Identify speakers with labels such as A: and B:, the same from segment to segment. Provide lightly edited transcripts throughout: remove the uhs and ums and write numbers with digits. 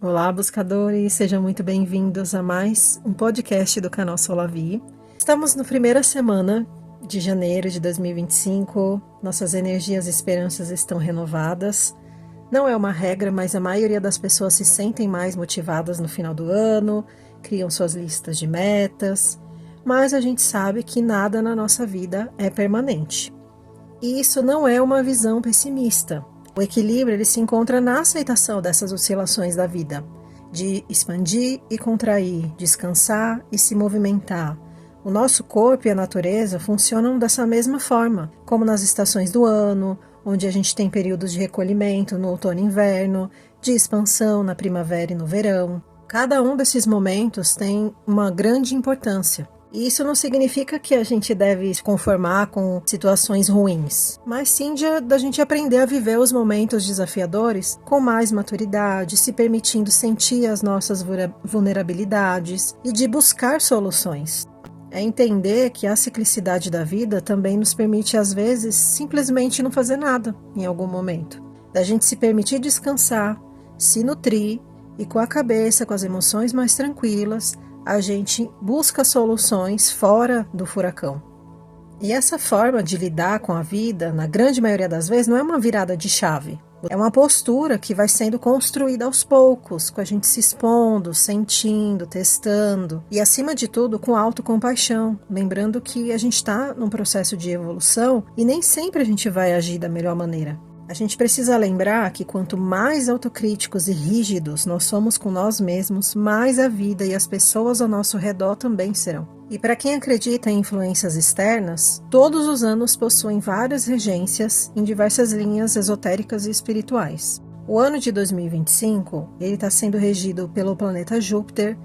A: Olá, buscadores, sejam muito bem-vindos a mais um podcast do canal Solavi. Estamos na primeira semana de janeiro de 2025, nossas energias e esperanças estão renovadas. Não é uma regra, mas a maioria das pessoas se sentem mais motivadas no final do ano, criam suas listas de metas, mas a gente sabe que nada na nossa vida é permanente. E isso não é uma visão pessimista. O equilíbrio ele se encontra na aceitação dessas oscilações da vida, de expandir e contrair, descansar e se movimentar. O nosso corpo e a natureza funcionam dessa mesma forma, como nas estações do ano, onde a gente tem períodos de recolhimento no outono e inverno, de expansão na primavera e no verão. Cada um desses momentos tem uma grande importância. E isso não significa que a gente deve se conformar com situações ruins, mas sim da gente aprender a viver os momentos desafiadores com mais maturidade, se permitindo sentir as nossas vulnerabilidades e de buscar soluções. É entender que a ciclicidade da vida também nos permite, às vezes, simplesmente não fazer nada em algum momento. Da gente se permitir descansar, se nutrir e com a cabeça, com as emoções mais tranquilas, a gente busca soluções fora do furacão. E essa forma de lidar com a vida, na grande maioria das vezes, não é uma virada de chave. É uma postura que vai sendo construída aos poucos, com a gente se expondo, sentindo, testando e, acima de tudo, com autocompaixão, lembrando que a gente está num processo de evolução e nem sempre a gente vai agir da melhor maneira. A gente precisa lembrar que quanto mais autocríticos e rígidos nós somos com nós mesmos, mais a vida e as pessoas ao nosso redor também serão. E para quem acredita em influências externas, todos os anos possuem várias regências em diversas linhas esotéricas e espirituais. O ano de 2025 ele está sendo regido pelo planeta Júpiter,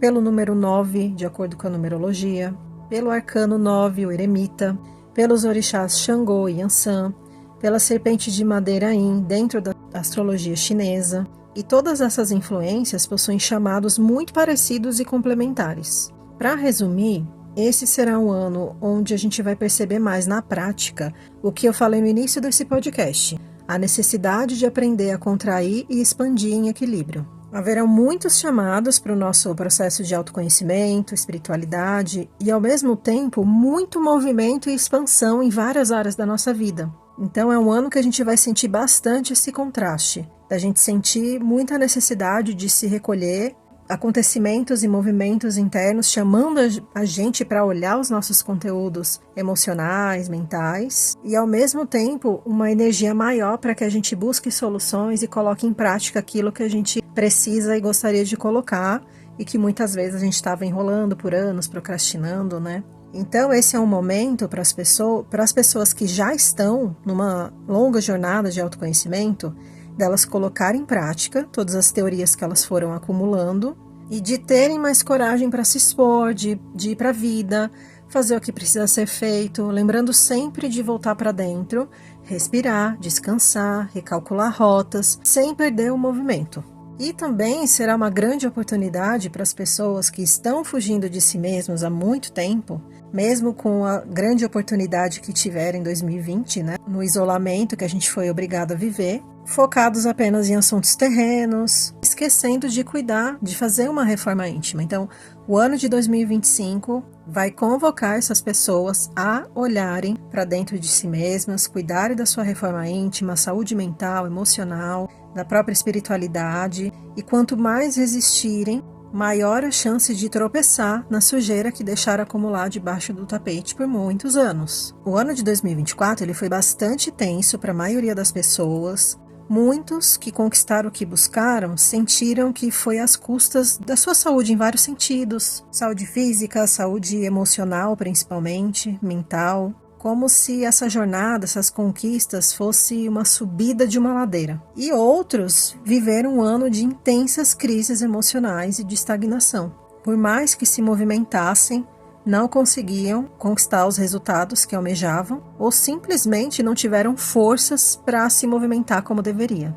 A: pelo número 9, de acordo com a numerologia, pelo arcano 9, o eremita, pelos orixás Xangô e Yansan, pela serpente de madeira Yin dentro da astrologia chinesa, e todas essas influências possuem chamados muito parecidos e complementares. Para resumir, esse será um ano onde a gente vai perceber mais na prática o que eu falei no início desse podcast, a necessidade de aprender a contrair e expandir em equilíbrio. Haverão muitos chamados para o nosso processo de autoconhecimento, espiritualidade e, ao mesmo tempo, muito movimento e expansão em várias áreas da nossa vida. Então é um ano que a gente vai sentir bastante esse contraste, da gente sentir muita necessidade de se recolher, acontecimentos e movimentos internos chamando a gente para olhar os nossos conteúdos emocionais, mentais, e ao mesmo tempo uma energia maior para que a gente busque soluções e coloque em prática aquilo que a gente precisa e gostaria de colocar e que muitas vezes a gente estava enrolando por anos, procrastinando, né? Então esse é um momento para as pessoas que já estão numa longa jornada de autoconhecimento, delas colocarem em prática todas as teorias que elas foram acumulando e de terem mais coragem para se expor, de ir para a vida, fazer o que precisa ser feito, lembrando sempre de voltar para dentro, respirar, descansar, recalcular rotas, sem perder o movimento. E também será uma grande oportunidade para as pessoas que estão fugindo de si mesmos há muito tempo, mesmo com a grande oportunidade que tiveram em 2020, né, no isolamento que a gente foi obrigado a viver, focados apenas em assuntos terrenos, esquecendo de cuidar, de fazer uma reforma íntima. Então, o ano de 2025 vai convocar essas pessoas a olharem para dentro de si mesmas, cuidarem da sua reforma íntima, saúde mental, emocional, da própria espiritualidade, e quanto mais resistirem, maior a chance de tropeçar na sujeira que deixaram acumular debaixo do tapete por muitos anos. O ano de 2024 ele foi bastante tenso para a maioria das pessoas. Muitos que conquistaram o que buscaram sentiram que foi às custas da sua saúde em vários sentidos. Saúde física, saúde emocional principalmente, mental. Como se essa jornada, essas conquistas fosse uma subida de uma ladeira. E outros viveram um ano de intensas crises emocionais e de estagnação. Por mais que se movimentassem, não conseguiam conquistar os resultados que almejavam ou simplesmente não tiveram forças para se movimentar como deveria.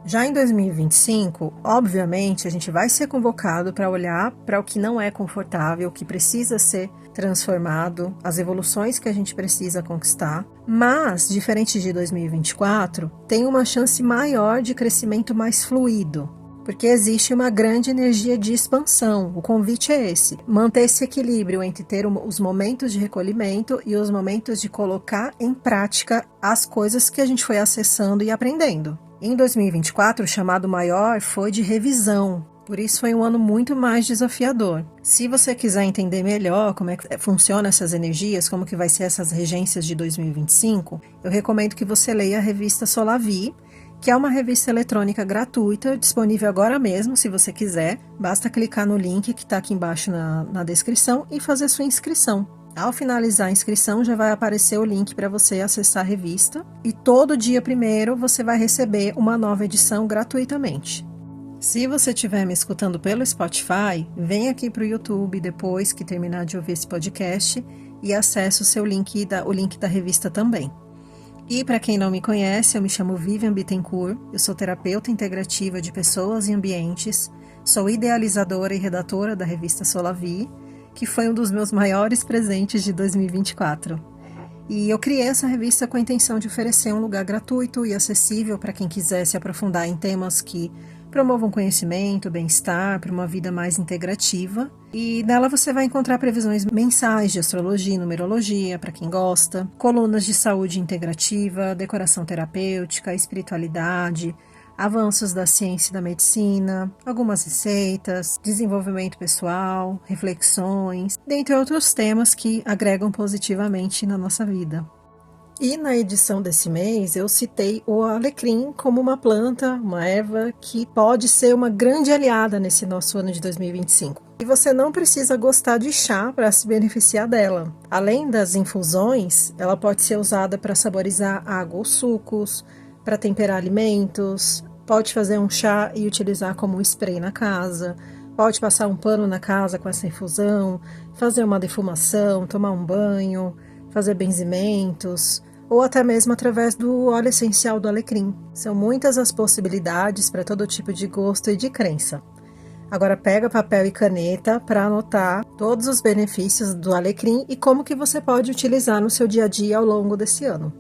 A: Já em 2025, obviamente, a gente vai ser convocado para olhar para o que não é confortável, o que precisa ser transformado, as evoluções que a gente precisa conquistar, mas, diferente de 2024, tem uma chance maior de crescimento mais fluido, porque existe uma grande energia de expansão. O convite é esse: manter esse equilíbrio entre ter os momentos de recolhimento e os momentos de colocar em prática as coisas que a gente foi acessando e aprendendo. Em 2024, o chamado maior foi de revisão. Por isso foi um ano muito mais desafiador. Se você quiser entender melhor como é que funcionam essas energias, como que vai ser essas regências de 2025, eu recomendo que você leia a revista Solavi, que é uma revista eletrônica gratuita, disponível agora mesmo, se você quiser. Basta clicar no link que está aqui embaixo na descrição e fazer sua inscrição. Ao finalizar a inscrição, já vai aparecer o link para você acessar a revista. E todo dia 1º você vai receber uma nova edição gratuitamente. Se você estiver me escutando pelo Spotify, vem aqui para o YouTube depois que terminar de ouvir esse podcast e acesse o link da revista também. E para quem não me conhece, eu me chamo Vivian Bittencourt, eu sou terapeuta integrativa de pessoas e ambientes, sou idealizadora e redatora da revista Solavi, que foi um dos meus maiores presentes de 2024. E eu criei essa revista com a intenção de oferecer um lugar gratuito e acessível para quem quiser se aprofundar em temas que promovam conhecimento, bem-estar, para uma vida mais integrativa. E nela você vai encontrar previsões mensais de astrologia e numerologia, para quem gosta, colunas de saúde integrativa, decoração terapêutica, espiritualidade, avanços da ciência e da medicina, algumas receitas, desenvolvimento pessoal, reflexões, dentre outros temas que agregam positivamente na nossa vida. E na edição desse mês eu citei o alecrim como uma planta, uma erva que pode ser uma grande aliada nesse nosso ano de 2025. E você não precisa gostar de chá para se beneficiar dela. Além das infusões, ela pode ser usada para saborizar água ou sucos, para temperar alimentos, pode fazer um chá e utilizar como um spray na casa, pode passar um pano na casa com essa infusão, fazer uma defumação, tomar um banho, fazer benzimentos, ou até mesmo através do óleo essencial do alecrim. São muitas as possibilidades para todo tipo de gosto e de crença. Agora pega papel e caneta para anotar todos os benefícios do alecrim e como que você pode utilizar no seu dia a dia ao longo desse ano.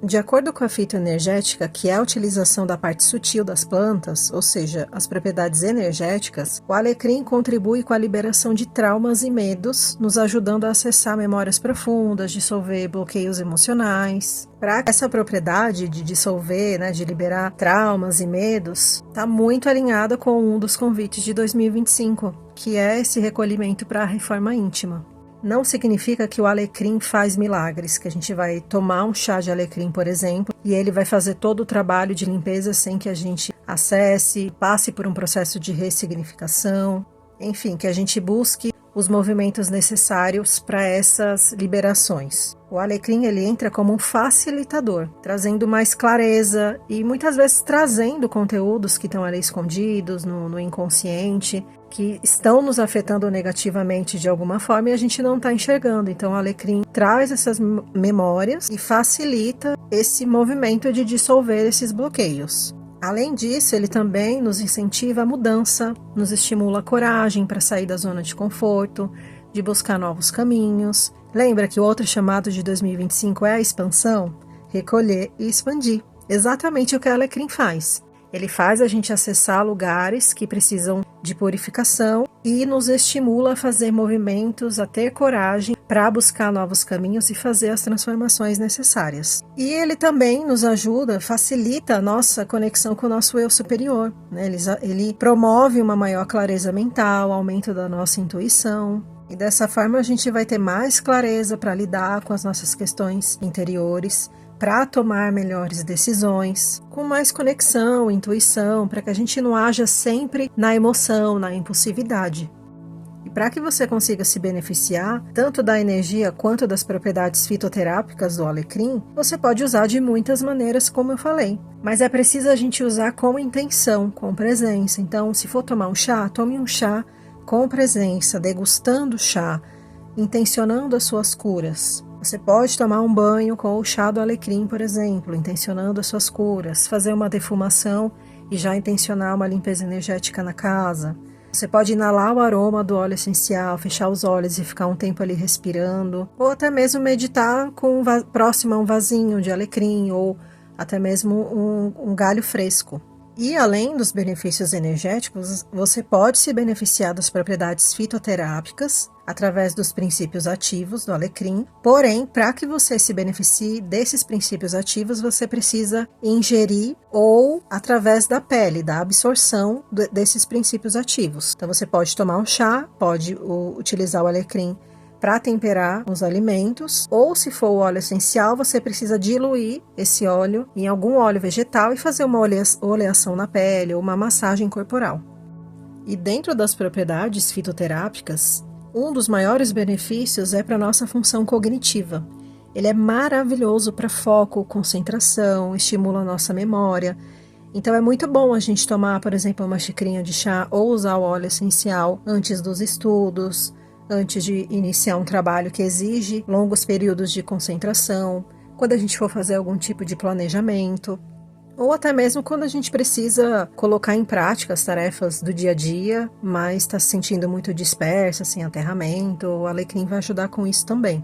A: De acordo com a fitoenergética, que é a utilização da parte sutil das plantas, ou seja, as propriedades energéticas, o alecrim contribui com a liberação de traumas e medos, nos ajudando a acessar memórias profundas, dissolver bloqueios emocionais. Para essa propriedade de dissolver, de liberar traumas e medos, está muito alinhada com um dos convites de 2025, que é esse recolhimento para a reforma íntima. Não significa que o alecrim faz milagres, que a gente vai tomar um chá de alecrim, por exemplo, e ele vai fazer todo o trabalho de limpeza sem que a gente acesse, passe por um processo de ressignificação, enfim, que a gente busque os movimentos necessários para essas liberações. O alecrim ele entra como um facilitador, trazendo mais clareza e muitas vezes trazendo conteúdos que estão ali escondidos no inconsciente, que estão nos afetando negativamente de alguma forma e a gente não está enxergando. Então o alecrim traz essas memórias e facilita esse movimento de dissolver esses bloqueios. Além disso, ele também nos incentiva a mudança, nos estimula a coragem para sair da zona de conforto, de buscar novos caminhos. Lembra que o outro chamado de 2025 é a expansão? Recolher e expandir. Exatamente o que o alecrim faz. Ele faz a gente acessar lugares que precisam de purificação e nos estimula a fazer movimentos, a ter coragem para buscar novos caminhos e fazer as transformações necessárias. E ele também nos ajuda, facilita a nossa conexão com o nosso eu superior, né? Ele promove uma maior clareza mental, aumento da nossa intuição. E dessa forma a gente vai ter mais clareza para lidar com as nossas questões interiores, para tomar melhores decisões, com mais conexão, intuição, para que a gente não haja sempre na emoção, na impulsividade. E para que você consiga se beneficiar tanto da energia quanto das propriedades fitoterápicas do alecrim, você pode usar de muitas maneiras, como eu falei. Mas é preciso a gente usar com intenção, com presença. Então, se for tomar um chá, tome um chá com presença, degustando o chá, intencionando as suas curas. Você pode tomar um banho com o chá do alecrim, por exemplo, intencionando as suas curas, fazer uma defumação e já intencionar uma limpeza energética na casa. Você pode inalar o aroma do óleo essencial, fechar os olhos e ficar um tempo ali respirando, ou até mesmo meditar próximo a um vasinho de alecrim, ou até mesmo um galho fresco. E além dos benefícios energéticos, você pode se beneficiar das propriedades fitoterápicas através dos princípios ativos do alecrim. Porém, para que você se beneficie desses princípios ativos, você precisa ingerir ou através da pele, da absorção desses princípios ativos. Então você pode tomar um chá, pode utilizar o alecrim para temperar os alimentos, ou se for o óleo essencial, você precisa diluir esse óleo em algum óleo vegetal e fazer uma oleação na pele ou uma massagem corporal. E dentro das propriedades fitoterápicas, um dos maiores benefícios é para a nossa função cognitiva. Ele é maravilhoso para foco, concentração, estimula a nossa memória. Então é muito bom a gente tomar, por exemplo, uma xicrinha de chá ou usar o óleo essencial antes dos estudos, antes de iniciar um trabalho que exige longos períodos de concentração, quando a gente for fazer algum tipo de planejamento, ou até mesmo quando a gente precisa colocar em prática as tarefas do dia a dia, mas está se sentindo muito dispersa, sem aterramento, o alecrim vai ajudar com isso também.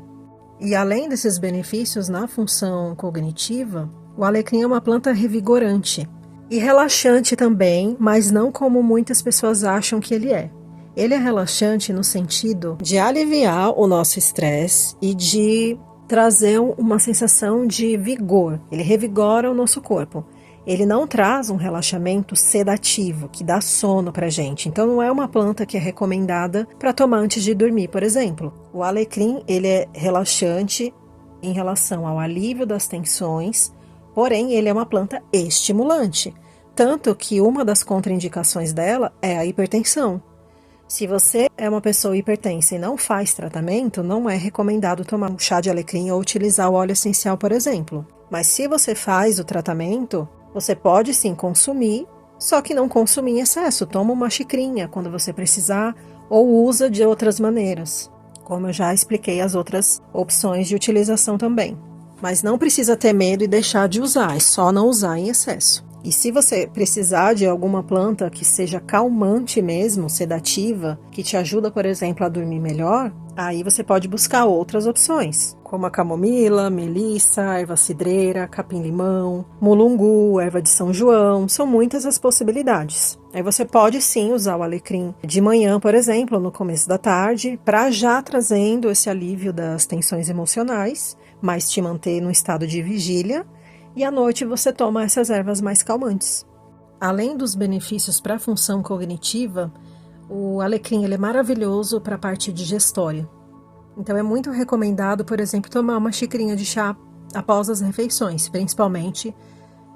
A: E além desses benefícios na função cognitiva, o alecrim é uma planta revigorante e relaxante também, mas não como muitas pessoas acham que ele é. Ele é relaxante no sentido de aliviar o nosso estresse e de trazer uma sensação de vigor. Ele revigora o nosso corpo. Ele não traz um relaxamento sedativo, que dá sono pra gente. Então não é uma planta que é recomendada para tomar antes de dormir, por exemplo. O alecrim, ele é relaxante em relação ao alívio das tensões, porém ele é uma planta estimulante. Tanto que uma das contraindicações dela é a hipertensão. Se você é uma pessoa hipertensa e não faz tratamento, não é recomendado tomar um chá de alecrim ou utilizar o óleo essencial, por exemplo. Mas se você faz o tratamento, você pode sim consumir, só que não consumir em excesso. Toma uma xicrinha quando você precisar ou usa de outras maneiras, como eu já expliquei as outras opções de utilização também. Mas não precisa ter medo e deixar de usar, é só não usar em excesso. E se você precisar de alguma planta que seja calmante mesmo, sedativa, que te ajuda, por exemplo, a dormir melhor, aí você pode buscar outras opções, como a camomila, melissa, erva cidreira, capim-limão, mulungu, erva de São João, são muitas as possibilidades. Aí você pode sim usar o alecrim de manhã, por exemplo, no começo da tarde, para já trazendo esse alívio das tensões emocionais, mas te manter no estado de vigília. E à noite você toma essas ervas mais calmantes. Além dos benefícios para a função cognitiva, o alecrim ele é maravilhoso para a parte digestória. Então é muito recomendado, por exemplo, tomar uma xicrinha de chá após as refeições, principalmente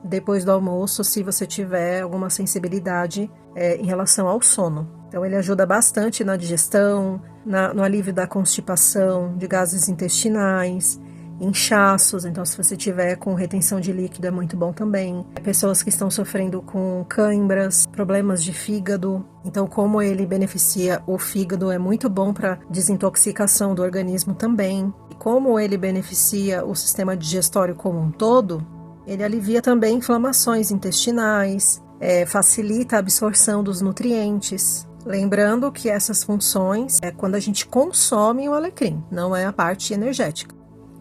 A: depois do almoço, se você tiver alguma sensibilidade em relação ao sono. Então ele ajuda bastante na digestão, no alívio da constipação, de gases intestinais, inchaços. Então se você tiver com retenção de líquido é muito bom também. Pessoas que estão sofrendo com cãibras, problemas de fígado, então como ele beneficia o fígado é muito bom para desintoxicação do organismo também. E como ele beneficia o sistema digestório como um todo, ele alivia também inflamações intestinais, facilita a absorção dos nutrientes. Lembrando que essas funções é quando a gente consome o alecrim, não é a parte energética.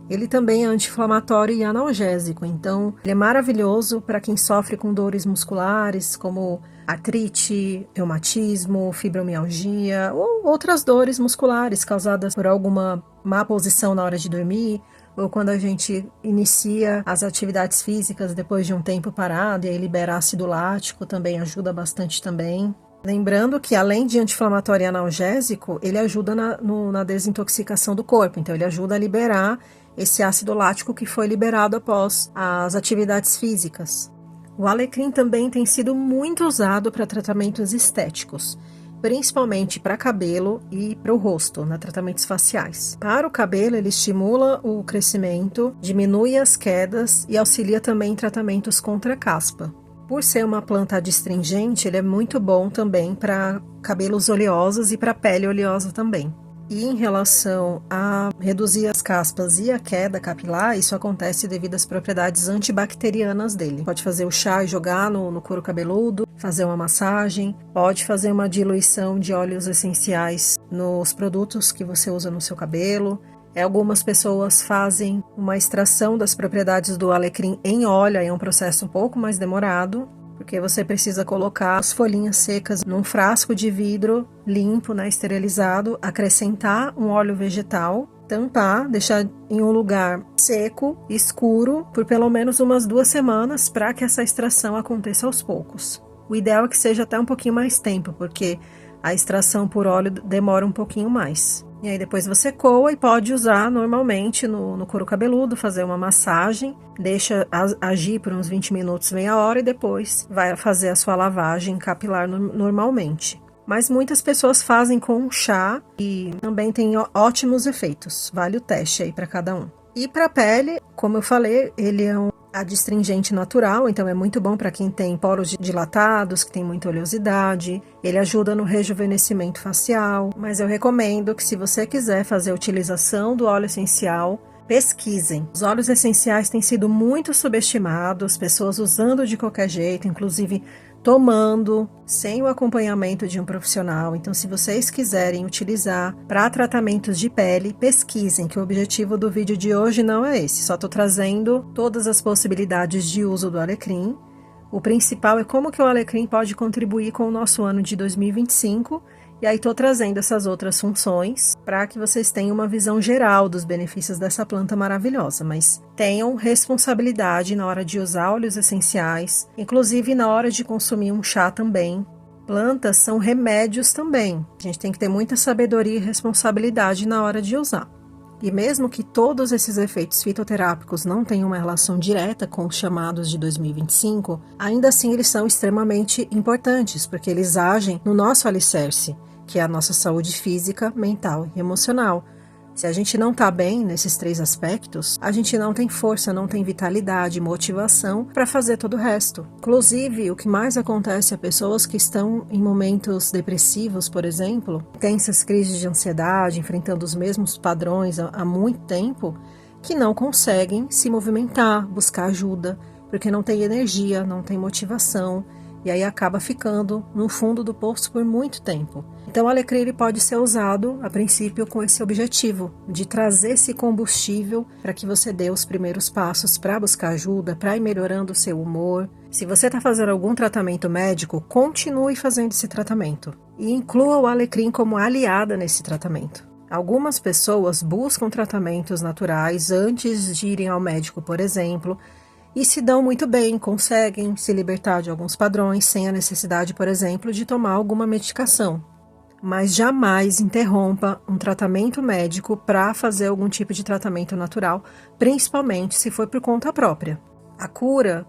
A: Ele também é anti-inflamatório e analgésico, então ele é maravilhoso para quem sofre com dores musculares, como artrite, reumatismo, fibromialgia ou outras dores musculares causadas por alguma má posição na hora de dormir, ou quando a gente inicia as atividades físicas depois de um tempo parado, e aí libera ácido lático, também ajuda bastante também. Lembrando que além de anti-inflamatório e analgésico, ele ajuda na desintoxicação do corpo, então ele ajuda a liberar esse ácido lático que foi liberado após as atividades físicas. O alecrim também tem sido muito usado para tratamentos estéticos, principalmente para cabelo e para o rosto, tratamentos faciais. Para o cabelo, ele estimula o crescimento, diminui as quedas e auxilia também em tratamentos contra caspa. Por ser uma planta adstringente, ele é muito bom também para cabelos oleosos e para pele oleosa também. E em relação a reduzir as caspas e a queda capilar, isso acontece devido às propriedades antibacterianas dele. Pode fazer o chá e jogar no couro cabeludo, fazer uma massagem, pode fazer uma diluição de óleos essenciais nos produtos que você usa no seu cabelo. Algumas pessoas fazem uma extração das propriedades do alecrim em óleo, aí é um processo um pouco mais demorado. porque você precisa colocar as folhinhas secas num frasco de vidro limpo, né, esterilizado, acrescentar um óleo vegetal, tampar, deixar em um lugar seco, escuro, por pelo menos umas 2 semanas para que essa extração aconteça aos poucos. O ideal é que seja até um pouquinho mais tempo, porque a extração por óleo demora um pouquinho mais. E aí depois você coa e pode usar normalmente no couro cabeludo, fazer uma massagem, deixa agir por uns 20 minutos, meia hora e depois vai fazer a sua lavagem capilar normalmente. Mas muitas pessoas fazem com um chá e também tem ótimos efeitos. Vale o teste aí para cada um. E para a pele, como eu falei, ele é um adstringente natural, então é muito bom para quem tem poros dilatados, que tem muita oleosidade. Ele ajuda no rejuvenescimento facial, mas eu recomendo que, se você quiser fazer a utilização do óleo essencial, pesquisem. Os óleos essenciais têm sido muito subestimados, pessoas usando de qualquer jeito, inclusive tomando sem o acompanhamento de um profissional. Então, se vocês quiserem utilizar para tratamentos de pele, pesquisem, que o objetivo do vídeo de hoje não é esse. Só estou trazendo todas as possibilidades de uso do alecrim. O principal é como que o alecrim pode contribuir com o nosso ano de 2025. E aí estou trazendo essas outras funções para que vocês tenham uma visão geral dos benefícios dessa planta maravilhosa, mas tenham responsabilidade na hora de usar óleos essenciais, inclusive na hora de consumir um chá também. Plantas são remédios também, a gente tem que ter muita sabedoria e responsabilidade na hora de usar. E mesmo que todos esses efeitos fitoterápicos não tenham uma relação direta com os chamados de 2025, ainda assim eles são extremamente importantes, porque eles agem no nosso alicerce, que é a nossa saúde física, mental e emocional. Se a gente não está bem nesses 3 aspectos, a gente não tem força, não tem vitalidade, motivação para fazer todo o resto. Inclusive, o que mais acontece a pessoas que estão em momentos depressivos, por exemplo, intensas crises de ansiedade, enfrentando os mesmos padrões há muito tempo, que não conseguem se movimentar, buscar ajuda, porque não tem energia, não tem motivação, e aí acaba ficando no fundo do poço por muito tempo. Então o alecrim ele pode ser usado, a princípio, com esse objetivo, de trazer esse combustível para que você dê os primeiros passos para buscar ajuda, para ir melhorando o seu humor. Se você está fazendo algum tratamento médico, continue fazendo esse tratamento e inclua o alecrim como aliada nesse tratamento. Algumas pessoas buscam tratamentos naturais antes de irem ao médico, por exemplo, e se dão muito bem, conseguem se libertar de alguns padrões sem a necessidade, por exemplo, de tomar alguma medicação. Mas jamais interrompa um tratamento médico para fazer algum tipo de tratamento natural, principalmente se for por conta própria. A cura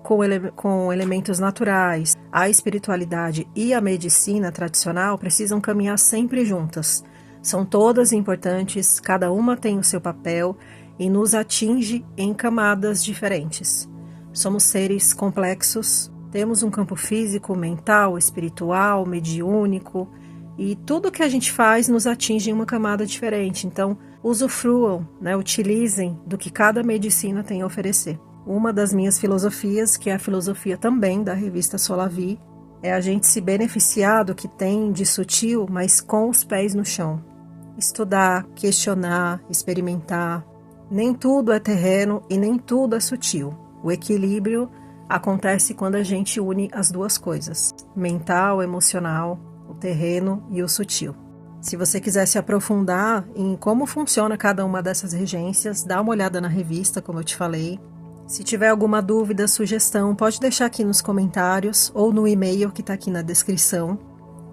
A: com elementos naturais, a espiritualidade e a medicina tradicional precisam caminhar sempre juntas. São todas importantes, cada uma tem o seu papel e nos atinge em camadas diferentes. Somos seres complexos, temos um campo físico, mental, espiritual, mediúnico, e tudo que a gente faz nos atinge em uma camada diferente. Então, usufruam, utilizem do que cada medicina tem a oferecer. Uma das minhas filosofias, que é a filosofia também da revista Solavi, é a gente se beneficiar do que tem de sutil, mas com os pés no chão. Estudar, questionar, experimentar. Nem tudo é terreno e nem tudo é sutil. O equilíbrio acontece quando a gente une as duas coisas, mental, emocional, o terreno e o sutil. Se você quiser se aprofundar em como funciona cada uma dessas regências, dá uma olhada na revista, como eu te falei. Se tiver alguma dúvida, sugestão, pode deixar aqui nos comentários ou no e-mail que está aqui na descrição.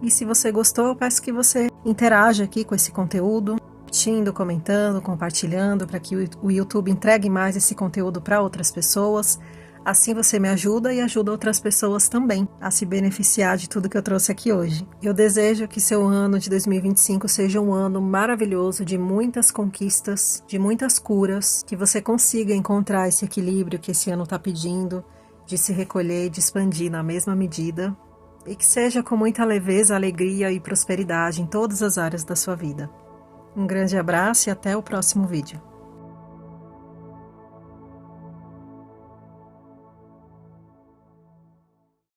A: E se você gostou, eu peço que você interaja aqui com esse conteúdo, curtindo, comentando, compartilhando, para que o YouTube entregue mais esse conteúdo para outras pessoas. Assim você me ajuda e ajuda outras pessoas também a se beneficiar de tudo que eu trouxe aqui hoje. Eu desejo que seu ano de 2025 seja um ano maravilhoso, de muitas conquistas, de muitas curas, que você consiga encontrar esse equilíbrio que esse ano está pedindo, de se recolher e de expandir na mesma medida, e que seja com muita leveza, alegria e prosperidade em todas as áreas da sua vida. Um grande abraço e até o próximo vídeo.